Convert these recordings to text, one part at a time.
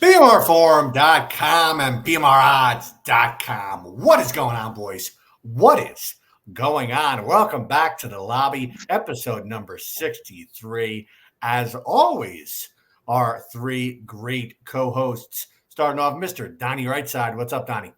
BMRforum.com and BMRodds.com. What is going on, boys? What is going on? Welcome back to the lobby, episode number 63. As always, our three great co-hosts, starting off Mr. Donnie Rightside. What's up, Donnie?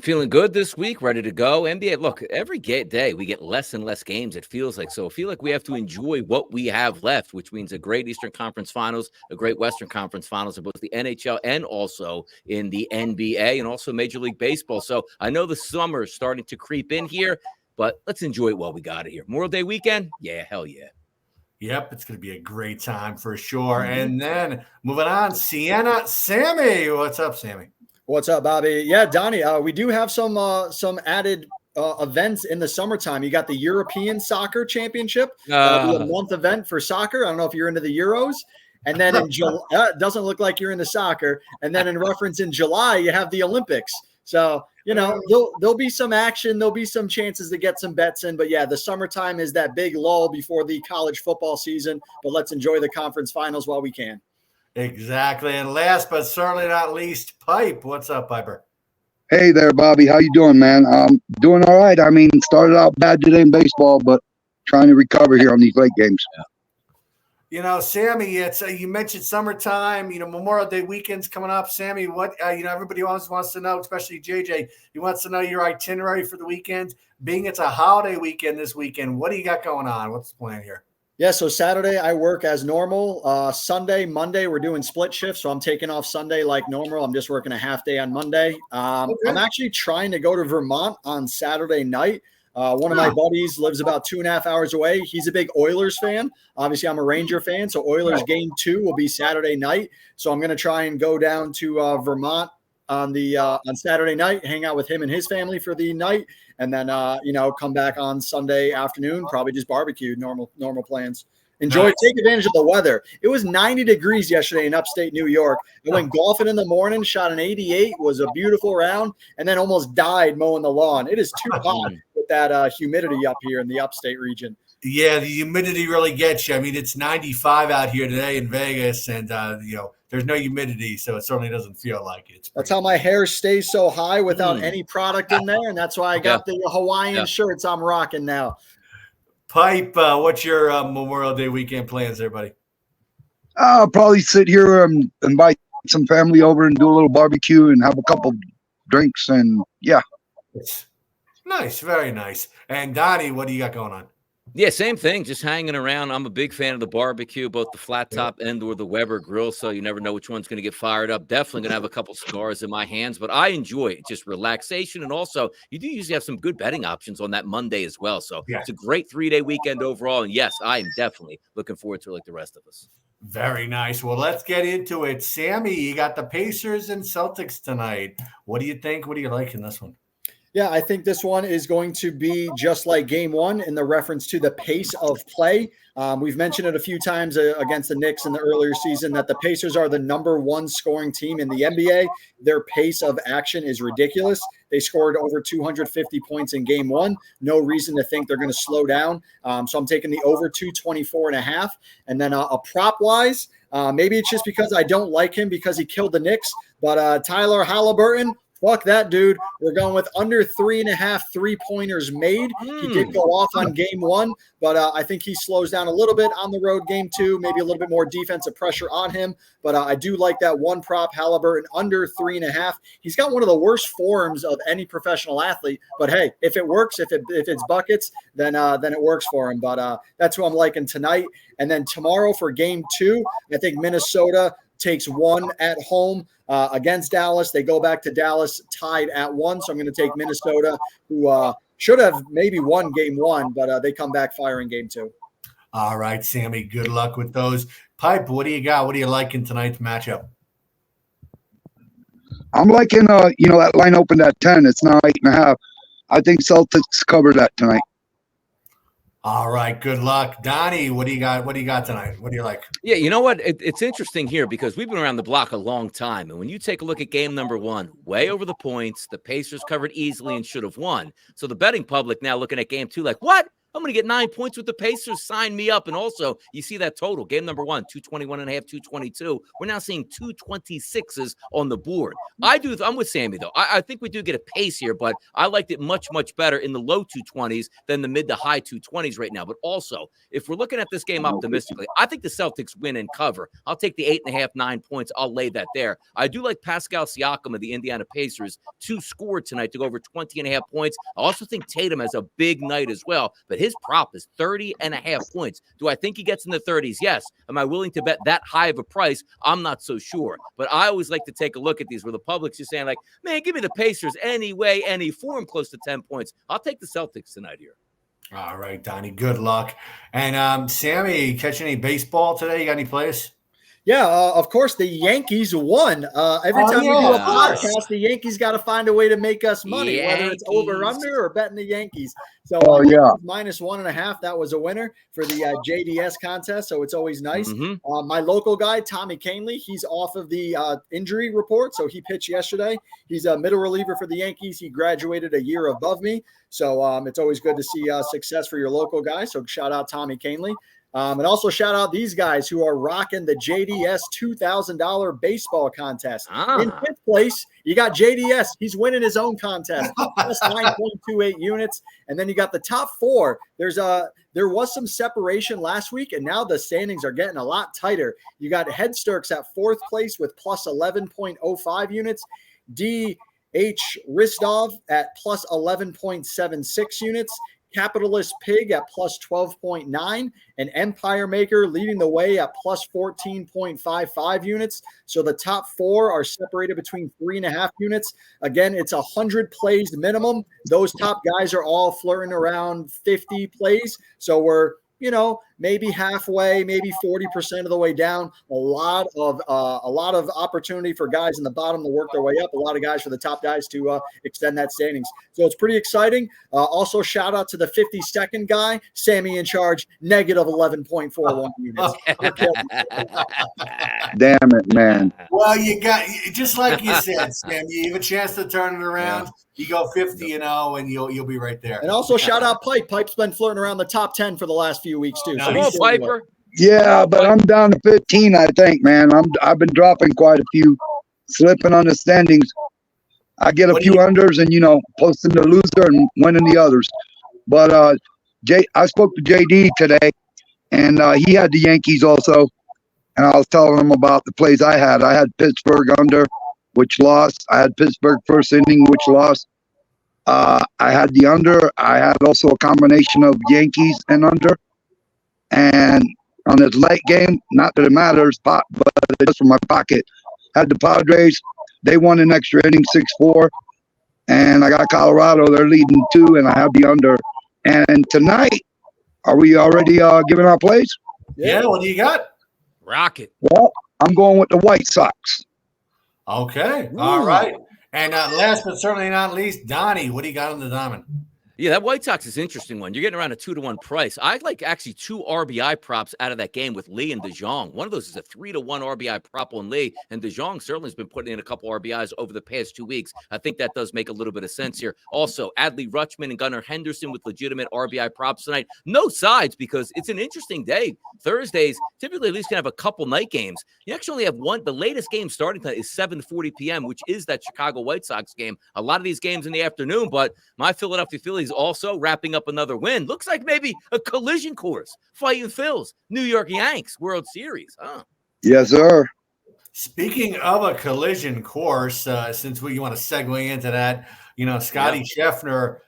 Feeling good this week, ready to go. NBA, look, every day we get less and less games, it feels like. So I feel like we have to enjoy what we have left, which means a great Eastern Conference Finals, a great Western Conference Finals in both the NHL and also in the NBA and also Major League Baseball. So I know the summer is starting to creep in here, but let's enjoy it while we got it here. Memorial Day weekend? Yeah, hell yeah. Yep, it's going to be a great time for sure. And then moving on, Sienna Sammy. What's up, Sammy? What's up, Bobby? Yeah, Donnie, we do have some added events in the summertime. You got the European Soccer Championship. That'll be a month event for soccer. I don't know if you're into the Euros. And then in July, it doesn't look like you're into soccer. And then in reference in July, you have the Olympics. So, you know, there'll be some action. There'll be some chances to get some bets in. But, yeah, the summertime is that big lull before the college football season. But let's enjoy the conference finals while we can. Exactly. And last but certainly not least, Pipe. What's up, Piper? Hey there, Bobby. How you doing, man? Doing all right. I mean, started out bad today in baseball, but trying to recover here on these late games. You know, Sammy, it's you mentioned summertime, Memorial Day weekend's coming up. Sammy, what, everybody wants to know, especially JJ, he wants to know your itinerary for the weekend. Being it's a holiday weekend this weekend, what do you got going on? What's the plan here? Yeah, so Saturday I work as normal. Sunday, Monday, we're doing split shifts, so I'm taking off Sunday like normal. I'm just working a half day on Monday. I'm actually trying to go to Vermont on Saturday night. One of my buddies lives about 2.5 hours away. He's a big Oilers fan. Obviously, I'm a Ranger fan, so Oilers game 2 will be Saturday night. So I'm going to try and go down to Vermont on Saturday night, hang out with him and his family for the night, and then come back on Sunday afternoon, probably just barbecue, normal plans. Take advantage of the weather. It was 90 degrees yesterday in upstate New York. I went golfing in the morning, shot an 88, was a beautiful round, and then almost died mowing the lawn. It is too hot with that humidity up here in the upstate region. Yeah, the humidity really gets you. I mean, it's 95 out here today in Vegas, and there's no humidity, so it certainly doesn't feel like it. That's how my hair stays so high without any product in there, and that's why I got the Hawaiian shirts I'm rocking now. Pipe, what's your Memorial Day weekend plans there, buddy? I'll probably sit here and invite some family over and do a little barbecue and have a couple drinks, and yeah. Nice, very nice. And Donnie, what do you got going on? Yeah, same thing, just hanging around. I'm a big fan of the barbecue, both the flat top and or the Weber grill, so you never know which one's going to get fired up. Definitely going to have a couple cigars in my hands, but I enjoy it, just relaxation, and also you do usually have some good betting options on that Monday as well, so it's a great 3-day weekend overall, and yes, I am definitely looking forward to it like the rest of us. Very nice. Well, let's get into it. Sammy, you got the Pacers and Celtics tonight. What do you think? What do you like in this one? Yeah, I think this one is going to be just like game one in the reference to the pace of play. We've mentioned it a few times against the Knicks in the earlier season that the Pacers are the number one scoring team in the NBA. Their pace of action is ridiculous. They scored over 250 points in game one. No reason to think they're going to slow down. So I'm taking the over 224.5. And then a prop-wise, maybe it's just because I don't like him because he killed the Knicks, but Tyler Halliburton, fuck that, dude. We're going with under 3.5 3-pointers made. He did go off on game one, but I think he slows down a little bit on the road game two, maybe a little bit more defensive pressure on him. But I do like that one prop, Halliburton, under 3.5. He's got one of the worst forms of any professional athlete. But, hey, if it works, if it's buckets, then it works for him. But that's who I'm liking tonight. And then tomorrow for game two, I think Minnesota takes one at home against Dallas. They go back to Dallas tied at 1. So I'm going to take Minnesota, who should have maybe won game one, but they come back firing game two. All right, Sammy, good luck with those. Pipe, what do you got? What do you like in tonight's matchup? I'm liking, that line opened at 10. It's now 8.5. I think Celtics cover that tonight. All right, good luck. Donnie, what do you got? What do you got tonight? What do you like? Yeah, you know what? It's interesting here because we've been around the block a long time. And when you take a look at game number one, way over the points, the Pacers covered easily and should have won. So the betting public now looking at game two like, what? I'm going to get 9 points with the Pacers. Sign me up. And also, you see that total. Game number 1, 221.5, 222. We're now seeing 226s on the board. I'm with Sammy, though. I think we do get a pace here, but I liked it much, much better in the low 220s than the mid to high 220s right now. But also, if we're looking at this game optimistically, I think the Celtics win and cover. I'll take the 8.5, 9 points. I'll lay that there. I do like Pascal Siakam of the Indiana Pacers to score tonight to go over 20.5 points. I also think Tatum has a big night as well, but his prop is 30.5 points. Do I think he gets in the 30s? Yes. Am I willing to bet that high of a price? I'm not so sure. But I always like to take a look at these where the public's just saying, like, man, give me the Pacers any way, any form, close to 10 points. I'll take the Celtics tonight here. All right, Donnie, good luck. And Sammy, catch any baseball today? You got any plays? Yeah, of course, the Yankees won. Every time we do a podcast, the Yankees got to find a way to make us money, whether it's over under or betting the Yankees. So minus 1.5, that was a winner for the JDS contest. So it's always nice. My local guy, Tommy Canley, he's off of the injury report. So he pitched yesterday. He's a middle reliever for the Yankees. He graduated a year above me. So it's always good to see success for your local guy. So shout out Tommy Canley. And also shout out these guys who are rocking the JDS $2,000 baseball contest. In fifth place, you got JDS. He's winning his own contest. That's 9.28 units. And then you got the top 4. There was some separation last week, and now the standings are getting a lot tighter. You got Headsturks at 4th place with plus 11.05 units. D.H. Ristov at plus 11.76 units. Capitalist Pig at plus 12.9, and Empire Maker leading the way at plus 14.55 units. So the top 4 are separated between 3.5 units. Again, it's 100 plays minimum. Those top guys are all flirting around 50 plays. So we're, maybe halfway, maybe 40% of the way down. A lot of opportunity for guys in the bottom to work their way up. A lot of guys for the top guys to extend that standings. So it's pretty exciting. Also, shout out to the 52nd guy, Sammy in charge, negative 11.41 units. Damn it, man. Well, you got, just like you said, Sam, you have a chance to turn it around. You go 50-0, and you'll be right there. And also shout out Pipe. Pipe's been flirting around the top 10 for the last few weeks too. Come on, Piper. Yeah, but I'm down to 15, I think, man. I've been dropping quite a few, slipping on the standings. I get a few unders and, posting the loser and winning the others. But I spoke to JD today, and he had the Yankees also. And I was telling him about the plays I had. I had Pittsburgh under, which lost. I had Pittsburgh first inning, which lost. I had the under. I had also a combination of Yankees and under. And on this late game, not that it matters, but just from my pocket, had the Padres. They won an extra inning, 6-4. And I got Colorado. They're leading 2, and I have the under. And tonight, are we already giving our plays? Yeah, what do you got? Rocket. Well, I'm going with the White Sox. Okay. Ooh. All right. And last but certainly not least, Donnie, what do you got on the diamond? Yeah, that White Sox is an interesting one. You're getting around a 2-to-1 price. I like actually 2 RBI props out of that game with Lee and DeJong. One of those is a 3-to-1 RBI prop on Lee, and DeJong certainly has been putting in a couple RBIs over the past 2 weeks. I think that does make a little bit of sense here. Also, Adley Rutschman and Gunnar Henderson with legitimate RBI props tonight. No sides because it's an interesting day. Thursdays typically at least can have a couple night games. You actually only have one. The latest game starting tonight is 7:40 p.m., which is that Chicago White Sox game. A lot of these games in the afternoon, but my Philadelphia Phillies also wrapping up another win. Looks like maybe a collision course. Fighting Phils, New York Yanks, World Series. Huh? Yes, sir. Speaking of a collision course, since you want to segue into that, Scottie Scheffler,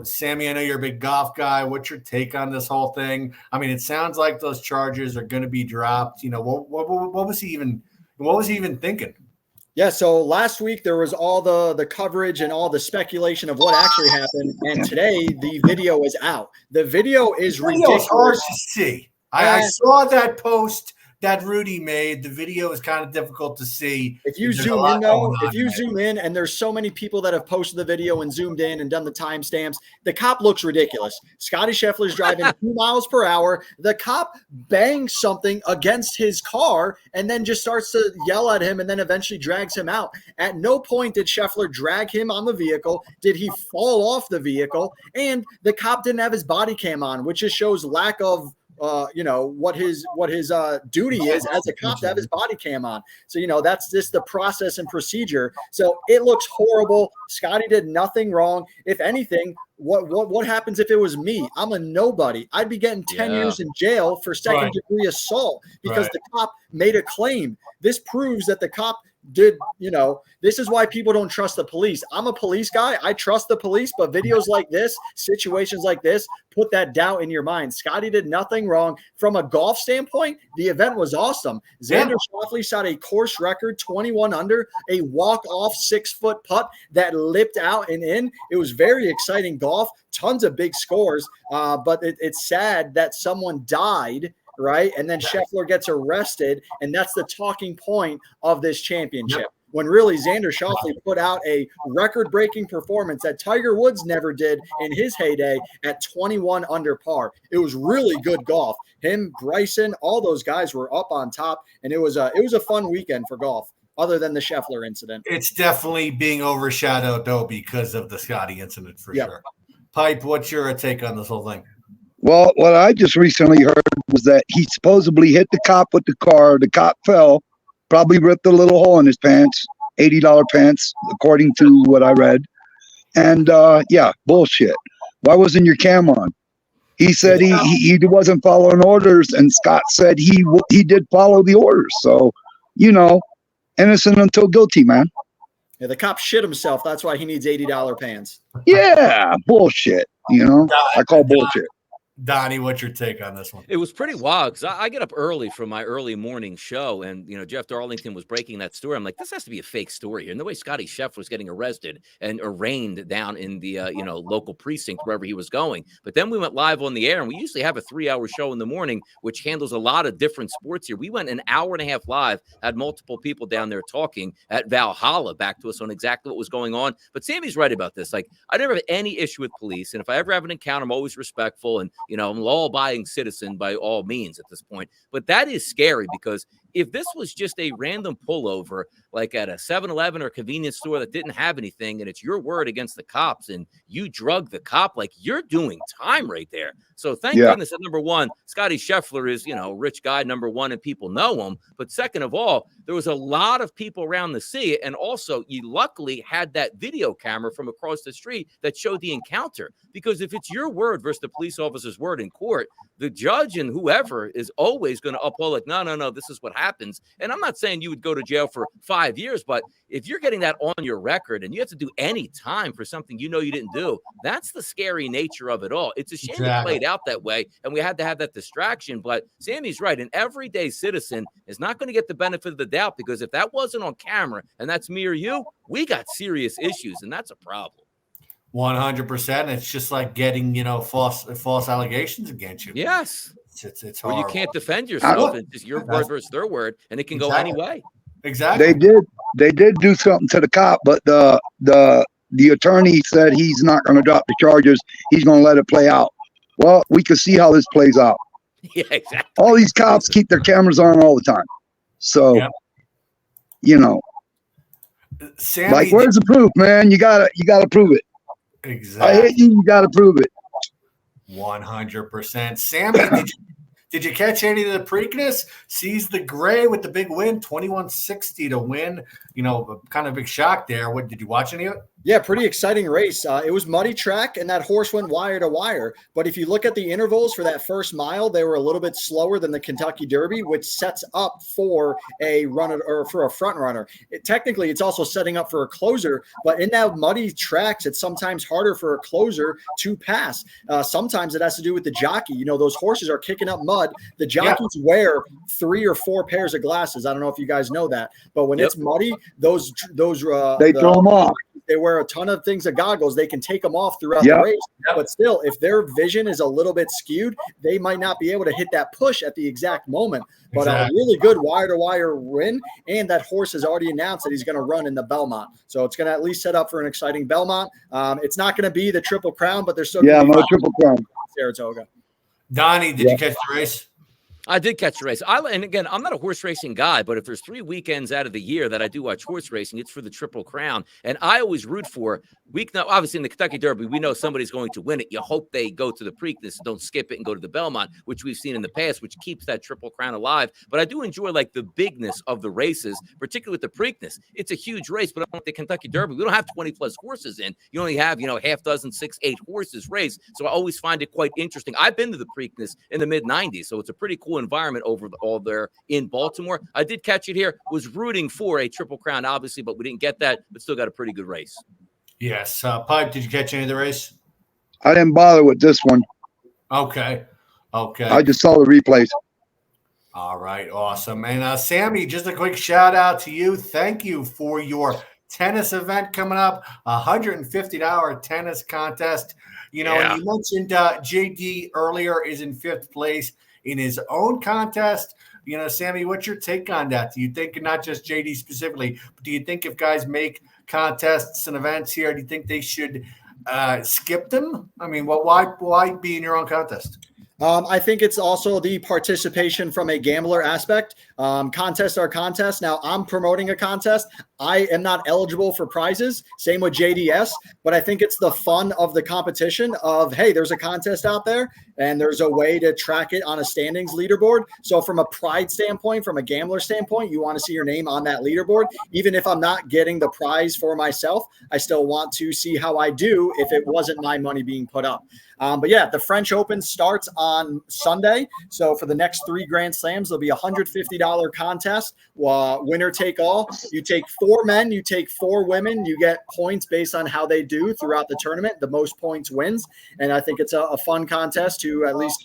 Sammy, I know you're a big golf guy. What's your take on this whole thing? I mean, it sounds like those charges are going to be dropped. What was he even thinking? Yeah, so last week there was all the coverage and all the speculation of what actually happened, and today the video is out. The video is ridiculous. Hard to see. I saw that post that Rudy made. The video is kind of difficult to see. If you There's zoom in, though, if you zoom in, and there's so many people that have posted the video and zoomed in and done the timestamps, the cop looks ridiculous. Scottie Scheffler's driving 2 miles per hour. The cop bangs something against his car and then just starts to yell at him and then eventually drags him out. At no point did Scheffler drag him on the vehicle. Did he fall off the vehicle? And the cop didn't have his body cam on, which just shows lack of what his duty is as a cop to have his body cam on. So, that's just the process and procedure. So it looks horrible. Scottie did nothing wrong. If anything, what happens if it was me? I'm a nobody. I'd be getting 10 years in jail for second degree assault because the cop made a claim. This proves that the cop did, this is why people don't trust the police. I'm a police guy. I trust the police, but videos like this, situations like this, put that doubt in your mind. Scottie did nothing wrong. From a golf standpoint, the event was awesome. Xander Schauffele shot a course record 21 under, a walk-off 6-foot putt that lipped out and in. It was very exciting golf, tons of big scores, but it's sad that someone died, right? And then Scheffler gets arrested, and that's the talking point of this championship. When really Xander Schauffele put out a record-breaking performance that Tiger Woods never did in his heyday at 21 under par. It was really good golf. Him, Bryson, all those guys were up on top, and it was a fun weekend for golf, other than the Scheffler incident. It's definitely being overshadowed, though, because of the Scottie incident for sure. Pipe, what's your take on this whole thing? Well, what I just recently heard was that he supposedly hit the cop with the car. The cop fell, probably ripped a little hole in his pants, $80 pants, according to what I read. And bullshit. Why wasn't your cam on? He said he wasn't following orders, and Scott said he did follow the orders. So, innocent until guilty, man. Yeah, the cop shit himself. That's why he needs $80 pants. Yeah, bullshit. I call bullshit. Donnie, what's your take on this one? It was pretty wild because I get up early for my early morning show, and Jeff Darlington was breaking that story. I'm like, this has to be a fake story here. And the way Scottie Scheffler was getting arrested and arraigned down in the local precinct wherever he was going. But then we went live on the air, and we usually have a 3-hour show in the morning, which handles a lot of different sports here. We went an hour and a half live, had multiple people down there talking at Valhalla back to us on exactly what was going on. But Sammy's right about this. Like, I never have any issue with police, and if I ever have an encounter, I'm always respectful, and I'm a law-abiding citizen by all means at this point. But that is scary because if this was just a random pullover, like at a 7-Eleven or convenience store that didn't have anything, and it's your word against the cops, and you drug the cop, like you're doing time right there. So thank goodness that number one, Scottie Scheffler is, rich guy, number one, and people know him. But second of all, there was a lot of people around to see it. And also, you luckily had that video camera from across the street that showed the encounter. Because if it's your word versus the police officer's word in court, the judge and whoever is always going to uphold, like, no, this is what happens. And I'm not saying you would go to jail for 5 years, but if you're getting that on your record and you have to do any time for something you didn't do, that's the scary nature of it all. It's a shame it played out that way, and we had to have that distraction. But Sammy's right. An everyday citizen is not going to get the benefit of the doubt, because if that wasn't on camera and that's me or you, we got serious issues, and that's a problem. 100%. It's just like getting, false allegations against you. Yes. It's or horrible. you can't defend yourself. It's just your word versus their word, and it can go any way. Exactly. They did do something to the cop, but the attorney said he's not going to drop the charges. He's going to let it play out. Well, we can see how this plays out. Yeah, exactly. All these cops keep their cameras on all the time. So, Sammy, where's the proof, man? You gotta prove it. Exactly. I hate you. You gotta prove it. 100%. Sammy, did you catch any of the Preakness? Sees the gray with the big win, 2160 to win. Kind of big shock there. What did you watch any of it? Yeah, pretty exciting race. It was muddy track, and that horse went wire to wire. But if you look at the intervals for that first mile, they were a little bit slower than the Kentucky Derby, which sets up for a runner or for a front runner. Technically, it's also setting up for a closer. But in that muddy tracks, it's sometimes harder for a closer to pass. Sometimes it has to do with the jockey. Those horses are kicking up mud. The jockeys wear 3 or 4 pairs of glasses. I don't know if you guys know that, but when it's muddy, those they throw them off. They wear a ton of things of goggles. They can take them off throughout the race. But still, if their vision is a little bit skewed, they might not be able to hit that push at the exact moment. But a really good wire-to-wire win, and that horse has already announced that he's going to run in the Belmont. So it's going to at least set up for an exciting Belmont. It's not going to be the Triple Crown, but there's still Triple Crown. Saratoga. Donnie, did you catch the race? I did catch the race. And again, I'm not a horse racing guy, but if there's 3 weekends out of the year that I do watch horse racing, it's for the Triple Crown. And I always root for obviously in the Kentucky Derby, we know somebody's going to win it. You hope they go to the Preakness, don't skip it and go to the Belmont, which we've seen in the past, which keeps that Triple Crown alive. But I do enjoy like the bigness of the races, particularly with the Preakness. It's a huge race, but like the Kentucky Derby, we don't have 20 plus horses in. You only have, half dozen, 6, 8 horses race. So I always find it quite interesting. I've been to the Preakness in the mid 90s, so it's a pretty cool environment over all there in Baltimore. I did catch it here, was rooting for a Triple Crown, obviously, but we didn't get that, but still got a pretty good race. Yes. Pipe, did you catch any of the race? I didn't bother with this one. Okay. I just saw the replays. All right. Awesome. And Sammy, just a quick shout out to you. Thank you for your tennis event coming up, $150 tennis contest. And you mentioned JD earlier is in 5th place in his own contest. Sammy, what's your take on that? Do you think, not just JD specifically, but do you think if guys make contests and events here, do you think they should skip them? I mean, why be in your own contest? I think it's also the participation from a gambler aspect. Contests are contests. Now, I'm promoting a contest. I am not eligible for prizes. Same with JDS. But I think it's the fun of the competition of, hey, there's a contest out there, and there's a way to track it on a standings leaderboard. So from a pride standpoint, from a gambler standpoint, you want to see your name on that leaderboard. Even if I'm not getting the prize for myself, I still want to see how I do if it wasn't my money being put up. But yeah, the French Open starts on Sunday. So for the next 3 Grand Slams, there'll be a $150 contest, winner take all. You take 4 men, you take 4 women, you get points based on how they do throughout the tournament. The most points wins. And I think it's a fun contest to at least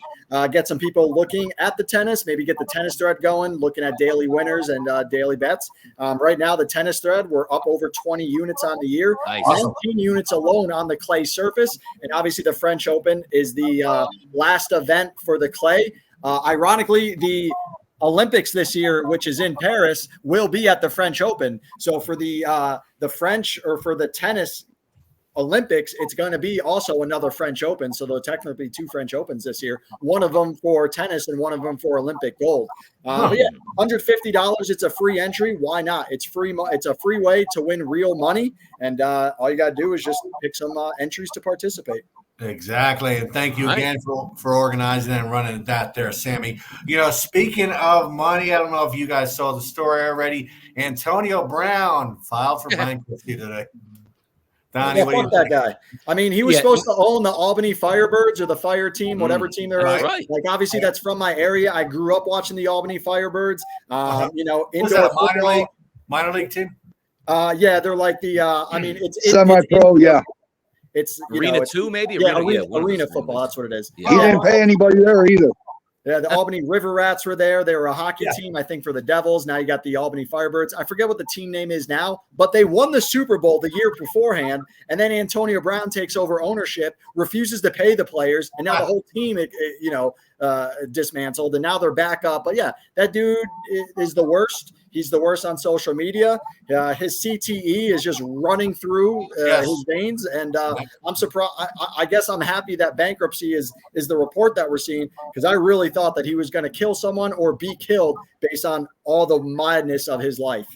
get some people looking at the tennis, maybe get the tennis thread going, looking at daily winners and daily bets. Right now, the tennis thread, we're up over 20 units on the year, nice. 19 units alone on the clay surface. And obviously the French Open is the last event for the clay. Ironically, the Olympics this year, which is in Paris, will be at the French Open. So for the French, or for the tennis Olympics, it's going to be also another French Open. So there'll technically be 2 French Opens this year, one of them for tennis and one of them for Olympic gold. But yeah, $150. It's a free entry. Why not? It's free. It's a free way to win real money. And all you got to do is just pick some entries to participate. Exactly. And thank you again for organizing and running that there, Sammy. Speaking of money, I don't know if you guys saw the story already. Antonio Brown filed for bankruptcy today. Donnie, fuck that guy. I mean, he was supposed to own the Albany Firebirds or the Fire Team, whatever team they're right. Like, obviously, that's from my area. I grew up watching the Albany Firebirds. Indoor that minor league team? Yeah, they're like the. I mean, it's semi-pro. Yeah. It's Arena 2, maybe? Arena football. That's what it is. He didn't pay anybody there either. Yeah, the Albany River Rats were there. They were a hockey team, I think, for the Devils. Now you got the Albany Firebirds. I forget what the team name is now, but they won the Super Bowl the year beforehand. And then Antonio Brown takes over ownership, refuses to pay the players, and now the whole team, dismantled, and now they're back up. But yeah, that dude is the worst. He's the worst on social media. His CTE is just running through his veins, and I'm surprised. I guess I'm happy that bankruptcy is the report that we're seeing, because I really thought that he was going to kill someone or be killed based on all the madness of his life.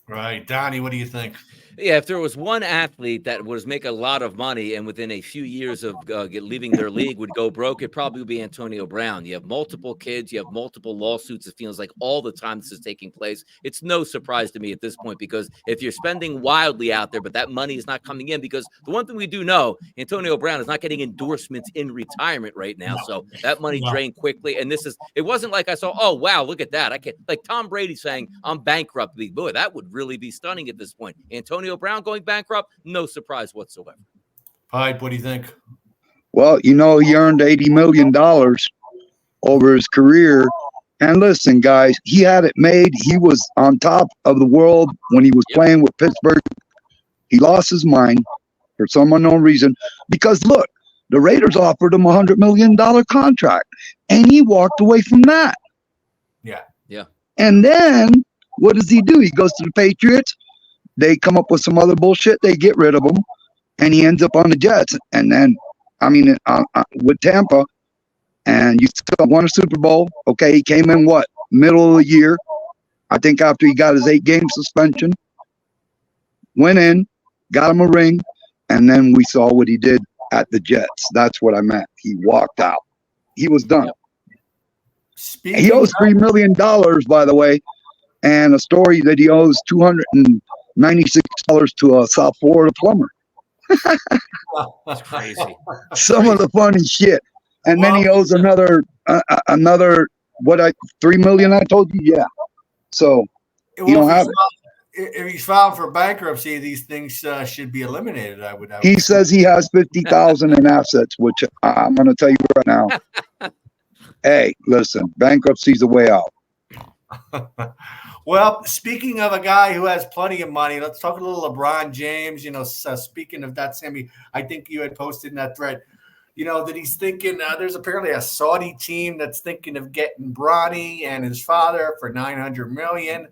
Right, Donnie, what do you think? Yeah, if there was one athlete that was make a lot of money and within a few years of leaving their league would go broke, it probably would be Antonio Brown. You have multiple kids, you have multiple lawsuits. It feels like all the time this is taking place. It's no surprise to me at this point, because if you're spending wildly out there, but that money is not coming in, because the one thing we do know, Antonio Brown is not getting endorsements in retirement right now. So that money drained quickly. And it wasn't like I saw, oh, wow, look at that. I can't, like Tom Brady saying I'm bankrupt. Boy, that would really be stunning at this point. Antonio Brown going bankrupt, no surprise whatsoever. Pipe, what do you think? Well, he earned $80 million over his career. And listen, guys, he had it made. He was on top of the world when he was playing with Pittsburgh. He lost his mind for some unknown reason because, look, the Raiders offered him a $100 million contract, and he walked away from that. Yeah. Yeah. And then what does he do? He goes to the Patriots. They come up with some other bullshit. They get rid of him, and he ends up on the Jets. And then, with Tampa, and you still won a Super Bowl. Okay, he came in middle of the year. I think after he got his 8-game suspension, went in, got him a ring, and then we saw what he did at the Jets. That's what I meant. He walked out. He was done. He owes $3 million, by the way, and a story that he owes $296 to a South Florida plumber. That's crazy. Some of the funny shit. And then he owes another $3 million. I told you, yeah. So you don't have it. If he's filing for bankruptcy, these things should be eliminated. I would. He says he has 50,000 in assets, which I'm going to tell you right now. Hey, listen, bankruptcy's the way out. Well, speaking of a guy who has plenty of money, let's talk a little LeBron James. Speaking of that, Sammy, I think you had posted in that thread, that he's thinking there's apparently a Saudi team that's thinking of getting Bronnie and his father for $900 million.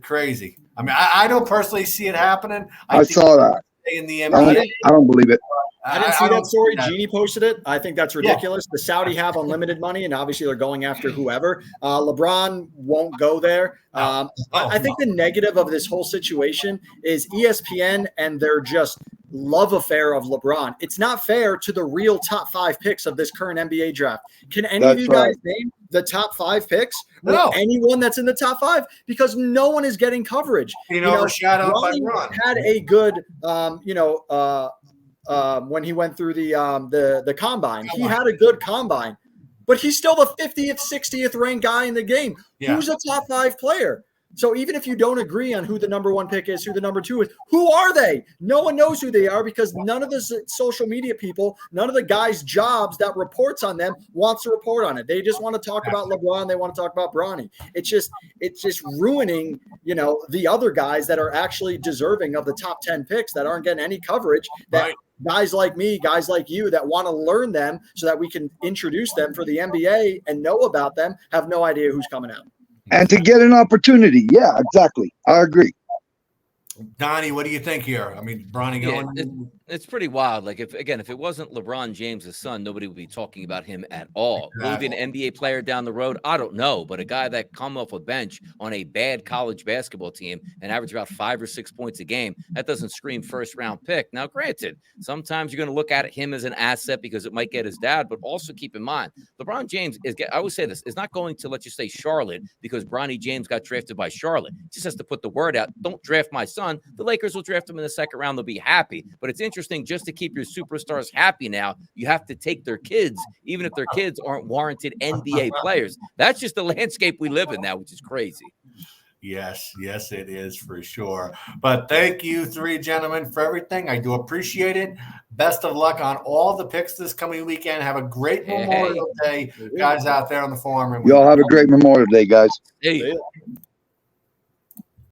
Crazy. I mean, I don't personally see it happening. I saw that in the NBA. I don't believe it. I didn't see that story. Jeannie posted it. I think that's ridiculous. Yeah. The Saudi have unlimited money, and obviously they're going after whoever. LeBron won't go there. I think the negative of this whole situation is ESPN and their just love affair of LeBron. It's not fair to the real top 5 picks of this current NBA draft. Can any of you guys name the top 5 picks? No. Or anyone that's in the top 5? Because no one is getting coverage. Bronnie had a good, when he went through the combine, he had a good combine, but he's still the 50th, 60th ranked guy in the game. Yeah. Who's a top 5 player? So even if you don't agree on who the number 1 pick is, who the number 2 is, who are they? No one knows who they are because none of the social media people, none of the guys' jobs that reports on them wants to report on it. They just want to talk about LeBron. They want to talk about Bronnie. It's just ruining, the other guys that are actually deserving of the top 10 picks that aren't getting any coverage. That guys like me, guys like you that want to learn them so that we can introduce them for the NBA and know about them, have no idea who's coming out. And to get an opportunity. Yeah, exactly. I agree. Donnie, what do you think here? I mean, Bronnie going. It's pretty wild. Like if it wasn't LeBron James' son, nobody would be talking about him at all. Will he be an NBA player down the road? I don't know. But a guy that come off a bench on a bad college basketball team and average about 5 or 6 points a game, that doesn't scream first round pick. Now, granted, sometimes you're going to look at him as an asset because it might get his dad, but also keep in mind, LeBron James I always say this, is not going to let you say Charlotte because Bronnie James got drafted by Charlotte. He just has to put the word out. Don't draft my son. The Lakers will draft him in the second round. They'll be happy. But it's interesting, just to keep your superstars happy now, you have to take their kids, even if their kids aren't warranted NBA players. That's just the landscape we live in now, which is crazy. Yes, it is for sure. But thank you 3 gentlemen for everything. I do appreciate it. Best of luck on all the picks this coming weekend. Have a great Memorial Day, guys out there on the forum. Y'all have a great Memorial Day, guys. Hey.